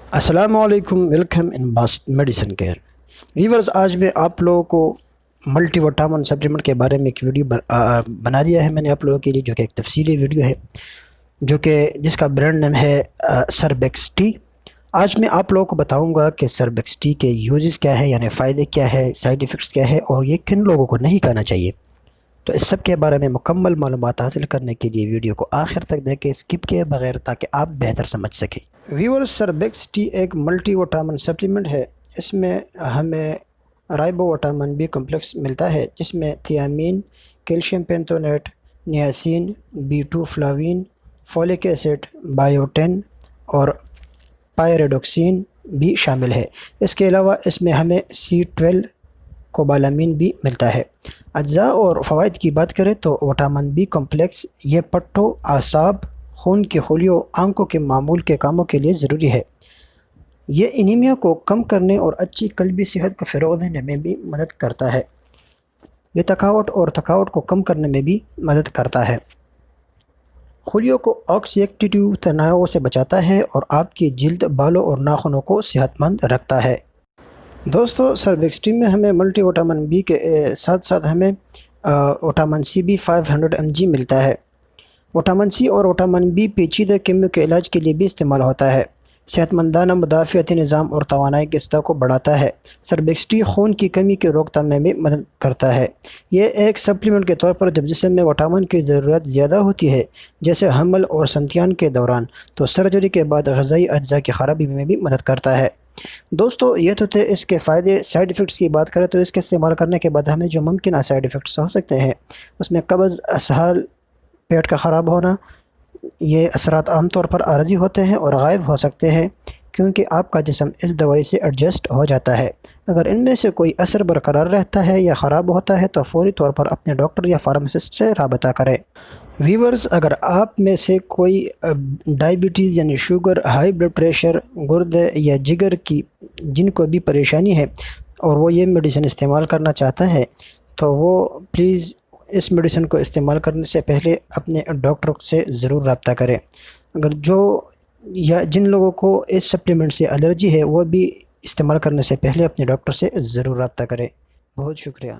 अस्सलामुअलैकुम, welcome in bast medicine care. Viewers, आज मैं आप लोगों को मल्टी विटामिन सप्लीमेंट के बारे में एक वीडियो बना दिया है मैंने आप लोगों के लिए, जो कि एक तफसीली वीडियो है, जो कि जिसका ब्रांड नेम है सरबेक्स टी। आज मैं आप लोगों को बताऊंगा कि सरबेक्स टी के यूजेस क्या है, यानी फ़ायदे क्या है, साइड इफ़ेक्ट्स क्या है और ये किन लोगों को नहीं खाना चाहिए। तो इस सब के बारे में मुकम्मल मालूमात हासिल करने के लिए वीडियो को आखिर तक देखें, स्किप किए बगैर, ताकि आप बेहतर समझ सकें। व्यूअर्स, सरबेक्स टी एक मल्टी विटामिन सप्लीमेंट है। इसमें हमें राइबो विटामिन बी कम्प्लेक्स मिलता है, जिसमें thiamine, calcium pantothenate, niacin, B2 flavin, folic acid, biotin और पायरिडोक्सिन भी शामिल है। इसके अलावा इसमें हमें C12 कोबालामीन भी मिलता है। अज्जा और फ़वाइद की बात करें तो विटामिन बी कम्प्लेक्स ये पट्टों, आसाब, खून की खोलियों, आंखों के मामूल के कामों के लिए ज़रूरी है। ये एनीमिया को कम करने और अच्छी कल्बी सेहत को फ़रोग़ देने में भी मदद करता है। ये थकावट को कम करने में भी मदद करता है। खोलियों को ऑक्सीडेटिव तनाव से बचाता है और आपकी जिल्द, बालों और नाखूनों को सेहतमंद रखता है। दोस्तों, सरबेक्स टी में हमें मल्टी विटामिन बी के साथ साथ हमें विटामिन सी भी 500 mg मिलता है। विटामिन सी और विटामिन बी पेचीदा कीमों के इलाज के लिए भी इस्तेमाल होता है। सेहतमंदाना मुदाफ़ियाती निज़ाम और तवानाई की सतह को बढ़ाता है। सरबेक्स टी खून की कमी की रोकथाम में भी मदद करता है। ये एक सप्लीमेंट के तौर पर जब जिस्म में विटामिन की ज़रूरत ज़्यादा होती है, जैसे हमल और संतान के दौरान, तो सर्जरी के बाद ग़िज़ाई अज्जा की ख़राबी में भी मदद करता है। दोस्तों, ये तो थे इसके फ़ायदे। साइड इफ़ेक्ट्स की बात करें तो इसके इस्तेमाल करने के बाद हमें जो मुमकिन साइड इफ़ेक्ट्स हो सकते हैं, उसमें कब्ज़, असहल, पेट का ख़राब होना, ये असरात आमतौर पर आरज़ी होते हैं और गायब हो सकते हैं, क्योंकि आपका जिस्म इस दवाई से एडजस्ट हो जाता है। अगर इनमें से कोई असर बरकरार रहता है या ख़राब होता है तो फ़ौरी तौर पर अपने डॉक्टर या फार्मासिस्ट से राबता करें। व्यूवर्स, अगर आप में से कोई डायबिटीज़ यानी शुगर, हाई ब्लड प्रेशर, गुर्दे या जिगर की जिनको भी परेशानी है और वो ये मेडिसिन इस्तेमाल करना चाहता है, तो वो प्लीज़ इस मेडिसिन को इस्तेमाल करने से पहले अपने डॉक्टर से ज़रूर रब्ता करें। अगर जिन लोगों को इस सप्लीमेंट से एलर्जी है, वो भी इस्तेमाल करने से पहले अपने डॉक्टर से ज़रूर रब्ता करें। बहुत शुक्रिया।